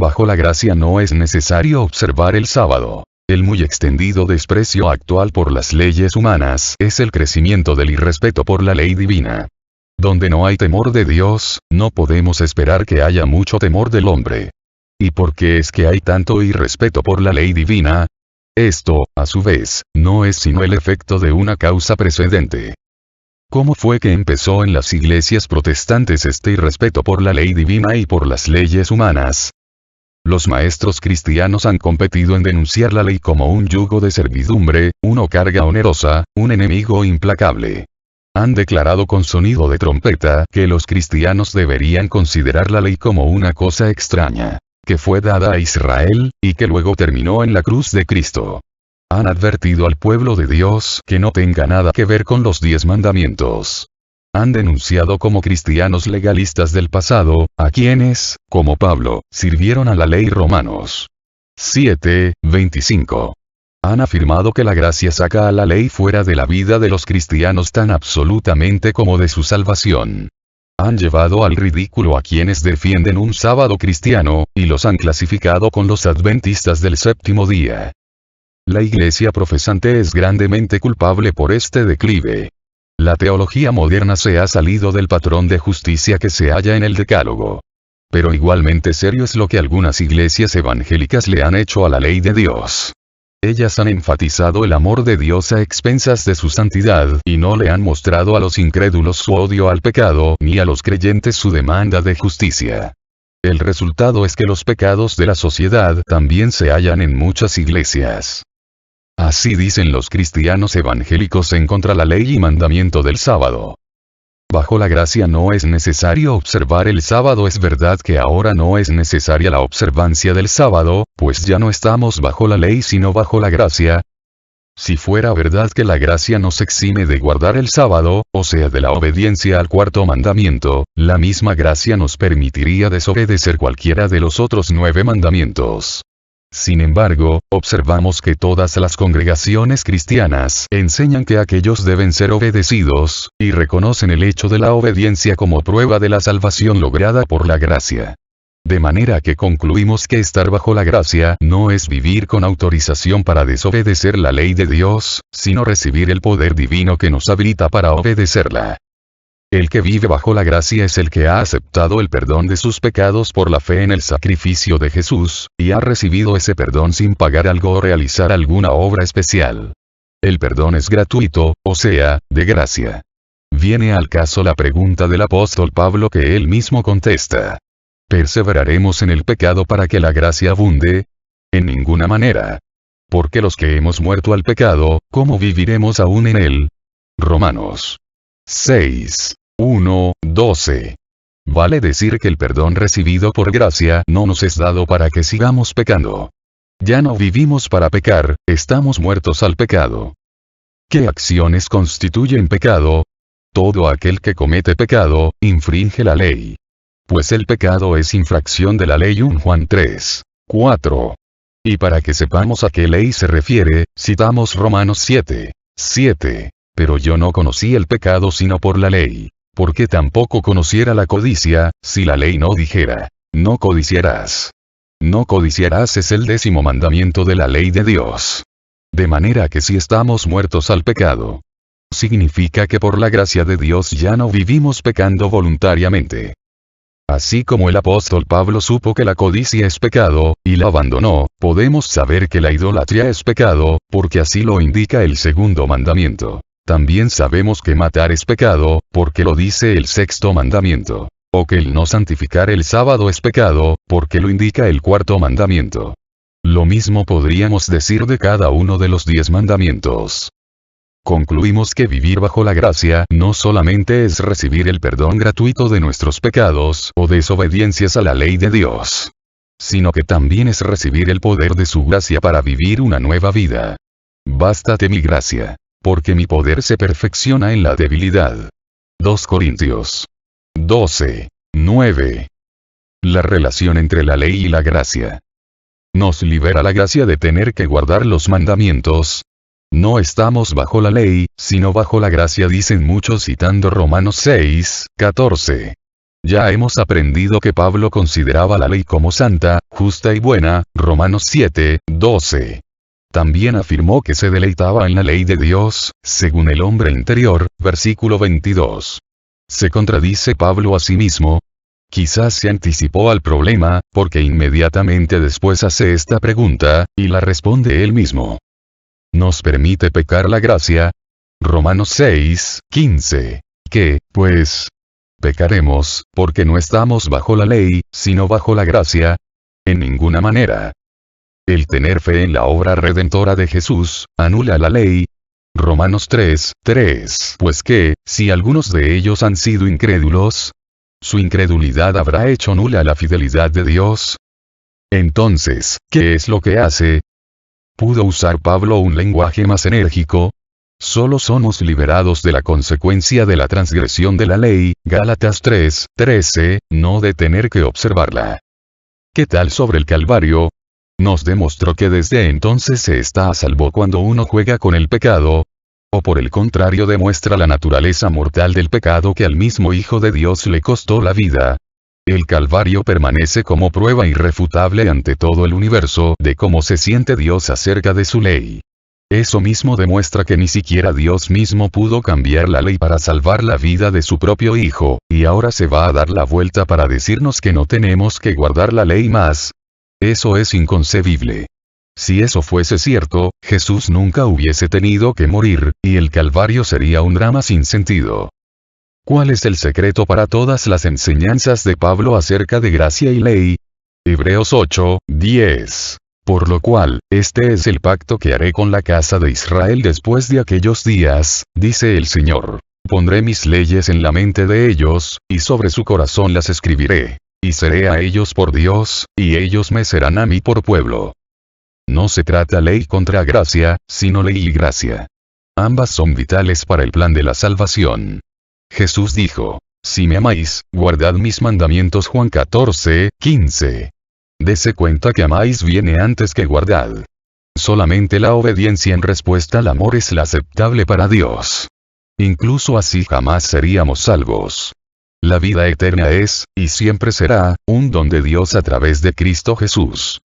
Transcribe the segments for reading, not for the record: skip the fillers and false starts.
Bajo la gracia no es necesario observar el sábado. El muy extendido desprecio actual por las leyes humanas es el crecimiento del irrespeto por la ley divina. Donde no hay temor de Dios, no podemos esperar que haya mucho temor del hombre. ¿Y por qué es que hay tanto irrespeto por la ley divina? Esto, a su vez, no es sino el efecto de una causa precedente. ¿Cómo fue que empezó en las iglesias protestantes este irrespeto por la ley divina y por las leyes humanas? Los maestros cristianos han competido en denunciar la ley como un yugo de servidumbre, una carga onerosa, un enemigo implacable. Han declarado con sonido de trompeta que los cristianos deberían considerar la ley como una cosa extraña, que fue dada a Israel, y que luego terminó en la cruz de Cristo. Han advertido al pueblo de Dios que no tenga nada que ver con los 10 mandamientos. Han denunciado como cristianos legalistas del pasado, a quienes, como Pablo, sirvieron a la ley. Romanos 7:25. Han afirmado que la gracia saca a la ley fuera de la vida de los cristianos tan absolutamente como de su salvación. Han llevado al ridículo a quienes defienden un sábado cristiano, y los han clasificado con los adventistas del séptimo día. La iglesia profesante es grandemente culpable por este declive. La teología moderna se ha salido del patrón de justicia que se halla en el Decálogo. Pero igualmente serio es lo que algunas iglesias evangélicas le han hecho a la ley de Dios. Ellas han enfatizado el amor de Dios a expensas de su santidad, y no le han mostrado a los incrédulos su odio al pecado, ni a los creyentes su demanda de justicia. El resultado es que los pecados de la sociedad también se hallan en muchas iglesias. Así dicen los cristianos evangélicos en contra la ley y mandamiento del sábado. Bajo la gracia no es necesario observar el sábado. Es verdad que ahora no es necesaria la observancia del sábado, pues ya no estamos bajo la ley sino bajo la gracia. Si fuera verdad que la gracia nos exime de guardar el sábado, o sea de la obediencia al cuarto mandamiento, la misma gracia nos permitiría desobedecer cualquiera de los otros 9 mandamientos. Sin embargo, observamos que todas las congregaciones cristianas enseñan que aquellos deben ser obedecidos, y reconocen el hecho de la obediencia como prueba de la salvación lograda por la gracia. De manera que concluimos que estar bajo la gracia no es vivir con autorización para desobedecer la ley de Dios, sino recibir el poder divino que nos habilita para obedecerla. El que vive bajo la gracia es el que ha aceptado el perdón de sus pecados por la fe en el sacrificio de Jesús, y ha recibido ese perdón sin pagar algo o realizar alguna obra especial. El perdón es gratuito, o sea, de gracia. Viene al caso la pregunta del apóstol Pablo que él mismo contesta. ¿Perseveraremos en el pecado para que la gracia abunde? En ninguna manera. Porque los que hemos muerto al pecado, ¿cómo viviremos aún en él? Romanos 6:1-12. Vale decir que el perdón recibido por gracia no nos es dado para que sigamos pecando. Ya no vivimos para pecar, estamos muertos al pecado. ¿Qué acciones constituyen pecado? Todo aquel que comete pecado, infringe la ley. Pues el pecado es infracción de la ley. 1 Juan 3:4. Y para que sepamos a qué ley se refiere, citamos Romanos 7:7. Pero yo no conocí el pecado sino por la ley. Porque tampoco conociera la codicia, si la ley no dijera, no codiciarás. No codiciarás es el 10º mandamiento de la ley de Dios. De manera que si estamos muertos al pecado, significa que por la gracia de Dios ya no vivimos pecando voluntariamente. Así como el apóstol Pablo supo que la codicia es pecado, y la abandonó, podemos saber que la idolatría es pecado, porque así lo indica el 2º mandamiento. También sabemos que matar es pecado, porque lo dice el 6º mandamiento. O que el no santificar el sábado es pecado, porque lo indica el 4º mandamiento. Lo mismo podríamos decir de cada uno de los 10 mandamientos. Concluimos que vivir bajo la gracia no solamente es recibir el perdón gratuito de nuestros pecados o desobediencias a la ley de Dios, sino que también es recibir el poder de su gracia para vivir una nueva vida. Bástate mi gracia, porque mi poder se perfecciona en la debilidad. 2 Corintios 12:9. La relación entre la ley y la gracia. Nos libera la gracia de tener que guardar los mandamientos. No estamos bajo la ley, sino bajo la gracia, dicen muchos citando Romanos 6:14. Ya hemos aprendido que Pablo consideraba la ley como santa, justa y buena, Romanos 7:12. También afirmó que se deleitaba en la ley de Dios, según el hombre interior, versículo 22. ¿Se contradice Pablo a sí mismo? Quizás se anticipó al problema, porque inmediatamente después hace esta pregunta, y la responde él mismo. ¿Nos permite pecar la gracia? Romanos 6:15. ¿Qué, pues? ¿Pecaremos, porque no estamos bajo la ley, sino bajo la gracia? En ninguna manera. El tener fe en la obra redentora de Jesús, anula la ley. Romanos 3:3. Pues que, si algunos de ellos han sido incrédulos, ¿su incredulidad habrá hecho nula la fidelidad de Dios? Entonces, ¿qué es lo que hace? ¿Pudo usar Pablo un lenguaje más enérgico? Solo somos liberados de la consecuencia de la transgresión de la ley, Gálatas 3:13, no de tener que observarla. ¿Qué tal sobre el Calvario? Nos demostró que desde entonces se está a salvo cuando uno juega con el pecado. ¿O por el contrario demuestra la naturaleza mortal del pecado que al mismo Hijo de Dios le costó la vida? El Calvario permanece como prueba irrefutable ante todo el universo de cómo se siente Dios acerca de su ley. Eso mismo demuestra que ni siquiera Dios mismo pudo cambiar la ley para salvar la vida de su propio Hijo, y ahora se va a dar la vuelta para decirnos que no tenemos que guardar la ley más. Eso es inconcebible. Si eso fuese cierto, Jesús nunca hubiese tenido que morir, y el Calvario sería un drama sin sentido. ¿Cuál es el secreto para todas las enseñanzas de Pablo acerca de gracia y ley? Hebreos 8:10. Por lo cual, este es el pacto que haré con la casa de Israel después de aquellos días, dice el Señor. Pondré mis leyes en la mente de ellos, y sobre su corazón las escribiré. Y seré a ellos por Dios, y ellos me serán a mí por pueblo. No se trata ley contra gracia, sino ley y gracia. Ambas son vitales para el plan de la salvación. Jesús dijo, si me amáis, guardad mis mandamientos. Juan 14:15. Dese cuenta que amáis viene antes que guardad. Solamente la obediencia en respuesta al amor es la aceptable para Dios. Incluso así jamás seríamos salvos. La vida eterna es, y siempre será, un don de Dios a través de Cristo Jesús.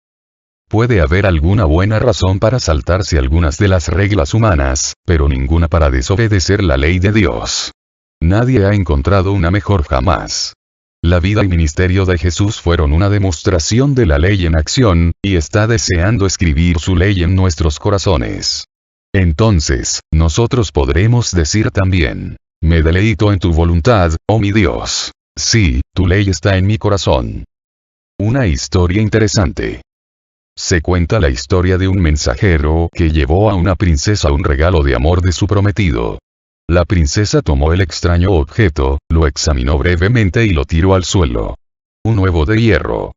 Puede haber alguna buena razón para saltarse algunas de las reglas humanas, pero ninguna para desobedecer la ley de Dios. Nadie ha encontrado una mejor jamás. La vida y ministerio de Jesús fueron una demostración de la ley en acción, y está deseando escribir su ley en nuestros corazones. Entonces, nosotros podremos decir también, me deleito en tu voluntad, oh mi Dios. Sí, tu ley está en mi corazón. Una historia interesante. Se cuenta la historia de un mensajero que llevó a una princesa un regalo de amor de su prometido. La princesa tomó el extraño objeto, lo examinó brevemente y lo tiró al suelo. Un huevo de hierro.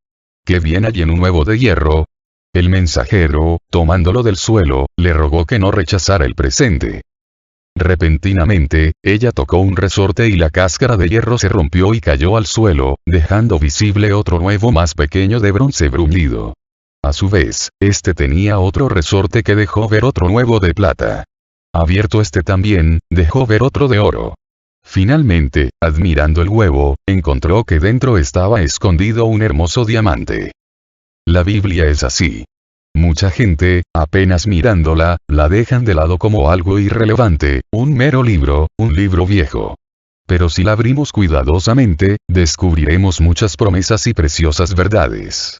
¿Qué bien hay en un huevo de hierro? El mensajero, tomándolo del suelo, le rogó que no rechazara el presente. Repentinamente, ella tocó un resorte y la cáscara de hierro se rompió y cayó al suelo, dejando visible otro huevo más pequeño de bronce bruñido. A su vez, este tenía otro resorte que dejó ver otro huevo de plata. Abierto este también, dejó ver otro de oro. Finalmente, admirando el huevo, encontró que dentro estaba escondido un hermoso diamante. La Biblia es así. Mucha gente, apenas mirándola, la dejan de lado como algo irrelevante, un mero libro, un libro viejo. Pero si la abrimos cuidadosamente, descubriremos muchas promesas y preciosas verdades.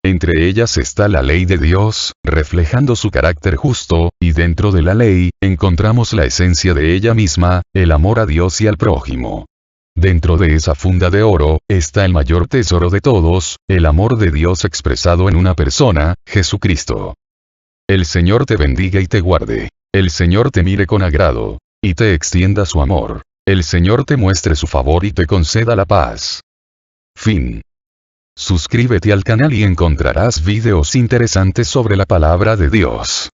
Entre ellas está la ley de Dios, reflejando su carácter justo, y dentro de la ley, encontramos la esencia de ella misma, el amor a Dios y al prójimo. Dentro de esa funda de oro, está el mayor tesoro de todos, el amor de Dios expresado en una persona, Jesucristo. El Señor te bendiga y te guarde. El Señor te mire con agrado, y te extienda su amor. El Señor te muestre su favor y te conceda la paz. Fin. Suscríbete al canal y encontrarás videos interesantes sobre la palabra de Dios.